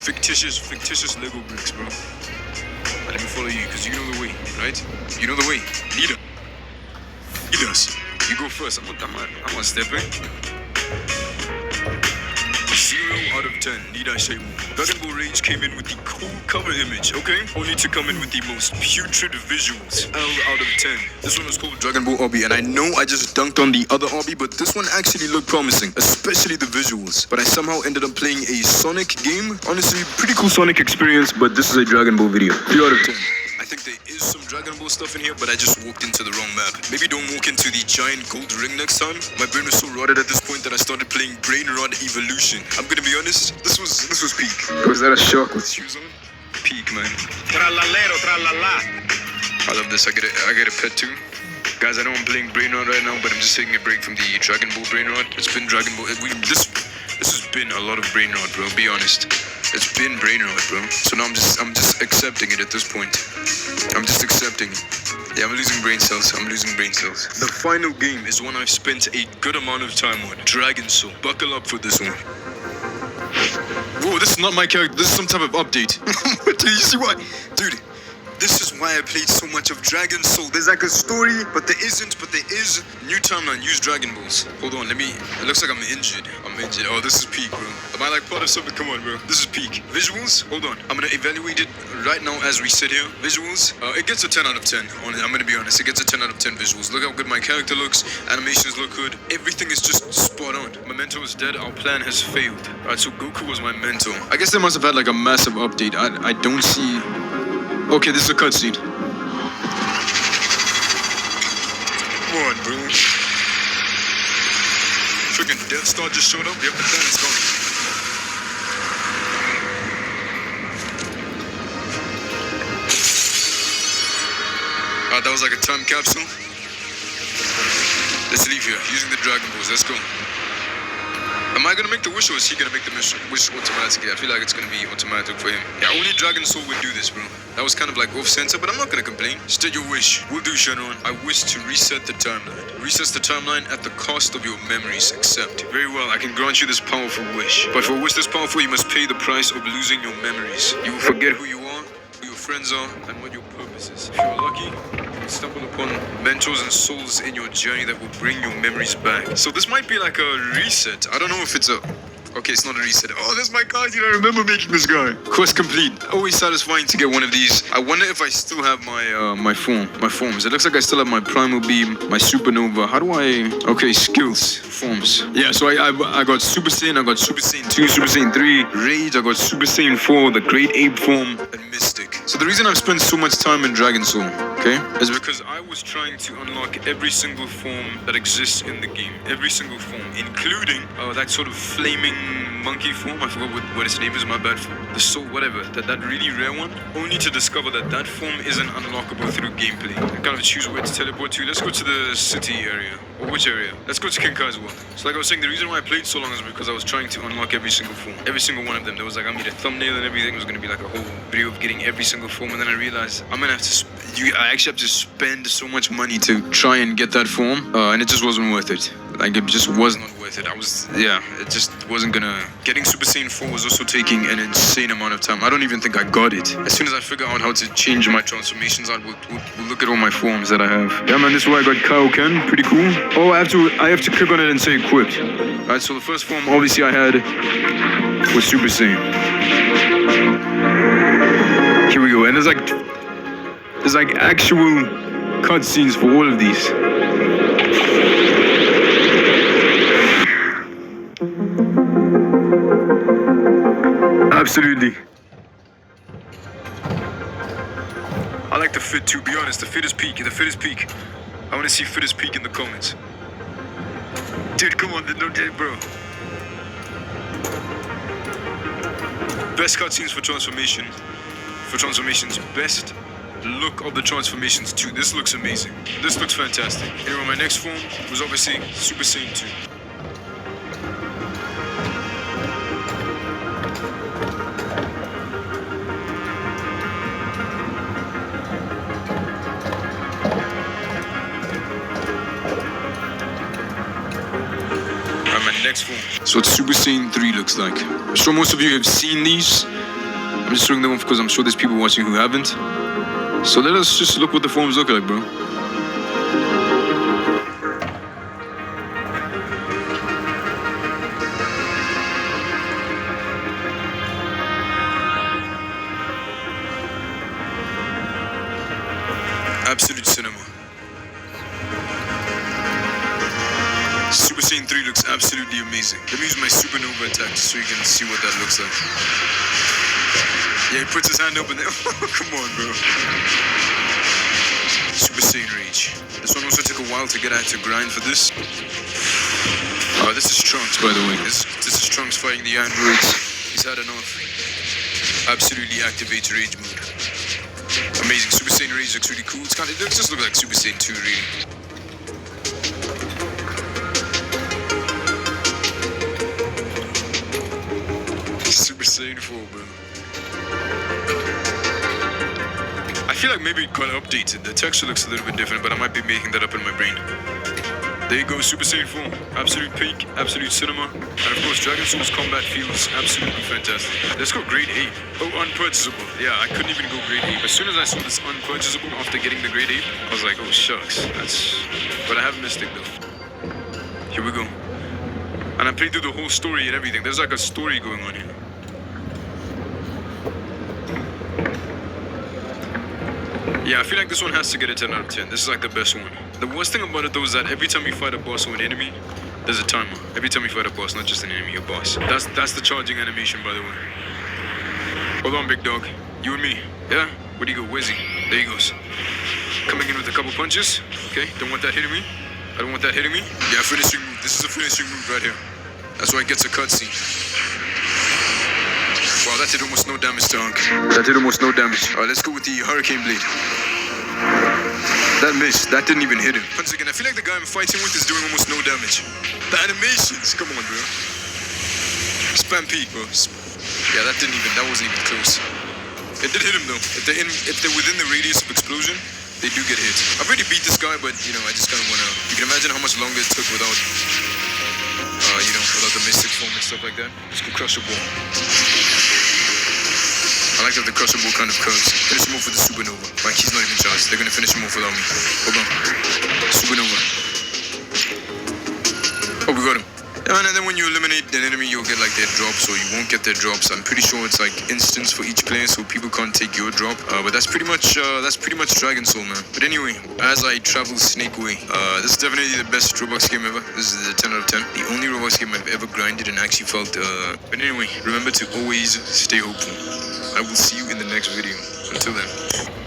Fictitious Lego bricks, bro. Let me follow you, because you know the way, right? You know the way. Lead us. You go first. I'm gonna step in. 0 out of 10, need I say more? Dragon Ball Rage came in with the cool cover image, okay? Only to come in with the most putrid visuals. L out of 10. This one was called Dragon Ball OBBY, and I know I just dunked on the other OBBY, but this one actually looked promising, especially the visuals. But I somehow ended up playing a Sonic game. Honestly, pretty cool Sonic experience, but this is a Dragon Ball video. 3 out of 10. I think there is some Dragon Ball stuff in here, but I just walked into the wrong map. Maybe don't walk into the giant gold ring next time. My brain was so rotted at this point that I started playing Brain Rot Evolution. I'm gonna be honest, this was peak. Was that a shark with shoes on? Peak, man. Tralalero, tralala. I love this. I get a pet too. Guys, I know I'm playing Brain Rot right now, but I'm just taking a break from the Dragon Ball Brain Rot. It's been Dragon Ball. This has been a lot of Brain Rot, bro. Be honest. It's been Brain Rot, bro. So now I'm just accepting it at this point. I'm just accepting it. Yeah, I'm losing brain cells. The final game is one I've spent a good amount of time on. Dragon Soul. Buckle up for this one. Whoa, this is not my character. This is some type of update. Do you see why? Dude, this is why I played so much of Dragon Soul. There's like a story, but there isn't. But there is. New timeline. Use Dragon Balls. Hold on, it looks like I'm injured. Oh, this is peak, bro. Am I like part of something? Come on, bro. This is peak. Visuals? Hold on. I'm gonna evaluate it right now as we sit here. Visuals? It gets a 10 out of 10. I'm gonna be honest. It gets a 10 out of 10 visuals. Look how good my character looks. Animations look good. Everything is just spot on. My mentor is dead. Our plan has failed. Alright, so Goku was my mentor. I guess they must have had like a massive update. I don't see... Okay, this is a cutscene. Come on, bro. Freaking Death Star just showed up. Yep, the plan is gone. That was like a time capsule. Let's leave here using the Dragon Balls. Let's go. Am I gonna make the wish, or is he gonna make the wish automatically? I feel like it's gonna be automatic for him. Yeah, only Dragon Soul would do this, bro. That was kind of like off-center, but I'm not gonna complain. State your wish. Will do, Shenron. I wish to reset the timeline. Resets the timeline at the cost of your memories. Accept. Very well, I can grant you this powerful wish. But for a wish this powerful, you must pay the price of losing your memories. You will forget who you are, who your friends are, and what your purpose is. If you are lucky, you will stumble upon mentors and souls in your journey that will bring your memories back. So this might be like a reset. I don't know if it's a... Okay, it's not a reset. Oh, that's my card. I remember making this guy. Quest complete. Always satisfying to get one of these. I wonder if I still have my forms. It looks like I still have my Primal Beam, my Supernova. How do I... Okay, skills. Forms. Yeah, so I got Super Saiyan, I got Super Saiyan 2, Super Saiyan 3, Rage, I got Super Saiyan 4, the Great Ape form, and Mystic. So the reason I've spent so much time in Dragon Soul, okay, is because I was trying to unlock every single form that exists in the game. Every single form, including that sort of flaming monkey form. I forgot what its name is, my bad. The soul, whatever. That really rare one. Only to discover that form isn't unlockable through gameplay. I kind of choose where to teleport to. Let's go to the city area. Or which area? Let's go to King Kai's world. So like I was saying, the reason why I played so long is because I was trying to unlock every single form. Every single one of them. There was like, I made a thumbnail and everything. It was going to be like a whole video of getting every single form. And then I realized I'm going to have to... I actually have to spend so much money to try and get that form. And it just wasn't worth it. Like, it just was not worth it. It just wasn't gonna... Getting Super Saiyan 4 was also taking an insane amount of time. I don't even think I got it. As soon as I figure out how to change my transformations, we'll look at all my forms that I have. Yeah, man, this is why I got Kaioken. Pretty cool. Oh, I have to click on it and say equipped. Alright, so the first form, obviously, I had was Super Saiyan. Here we go. And there's like actual cutscenes for all of these. Absolutely. I like the fit too, be honest. The fit is peak. I want to see fit is peak in the comments. Dude, come on, no day, bro. Best cutscenes for transformation. Best look of the transformations too. This looks amazing. This looks fantastic. Anyway, my next form was obviously Super Saiyan 2. Next form. So what Super Saiyan 3 looks like. I'm sure most of you have seen these. I'm just showing them off because I'm sure there's people watching who haven't. So let us just look what the forms look like, bro. Absolute cinema. Super Saiyan 3 looks absolutely amazing. Let me use my supernova attack so you can see what that looks like. Yeah, he puts his hand up and then come on, bro. Super Saiyan Rage. This one also took a while to get. I had to grind for this. Oh, this is Trunks, by the way. This is Trunks fighting the androids. He's had enough. Absolutely activates Rage mode. Amazing. Super Saiyan Rage looks really cool. It just looks like Super Saiyan 2, really. Super Saiyan 4, bro. I feel like maybe it got updated. The texture looks a little bit different, but I might be making that up in my brain. There you go, Super Saiyan 4. Absolute peak, absolute cinema. And of course, Dragon Soul's combat feels absolutely fantastic. Let's go grade 8. Oh, unpurchasable. Yeah, I couldn't even go grade 8. As soon as I saw this unpurchasable after getting the grade 8, I was like, oh shucks. But I have Mystic though. Here we go. And I played through the whole story and everything. There's like a story going on here. Yeah, I feel like this one has to get a 10 out of 10. This is like the best one. The worst thing about it though is that every time you fight a boss or an enemy, there's a timer. Every time you fight a boss, not just an enemy, a boss. That's the charging animation, by the way. Hold on, big dog. You and me. Yeah? Where'd he go? Where's he? There he goes. Coming in with a couple punches. Okay, don't want that hitting me. I don't want that hitting me. Yeah, finishing move. This is a finishing move right here. That's why it gets a cutscene. Wow, that did almost no damage to Hunk. That did almost no damage. Alright, let's go with the Hurricane Blade. That missed. That didn't even hit him. Once again, I feel like the guy I'm fighting with is doing almost no damage. The animations. Come on, bro. Spam peak, bro. Yeah, that wasn't even close. It did hit him, though. If they're within the radius of explosion, they do get hit. I've already beat this guy, but, I just kind of want to... You can imagine how much longer it took without the mystic form and stuff like that. Let's go crush the ball. I like that the crusher ball kind of curves. Finish him off with the supernova. Like he's not even charged. They're gonna finish him off without me. Hold on. Supernova. Oh, we got him. And then when you eliminate an enemy, you'll get like their drops, or you won't get their drops. I'm pretty sure it's like instance for each player, so people can't take your drop. But that's pretty much Dragon Soul, man. But anyway, as I travel Snake Way, this is definitely the best Roblox game ever. This is a 10 out of 10. The only Roblox game I've ever grinded and actually felt. But anyway, remember to always stay hopeful. I will see you in the next video. Until then.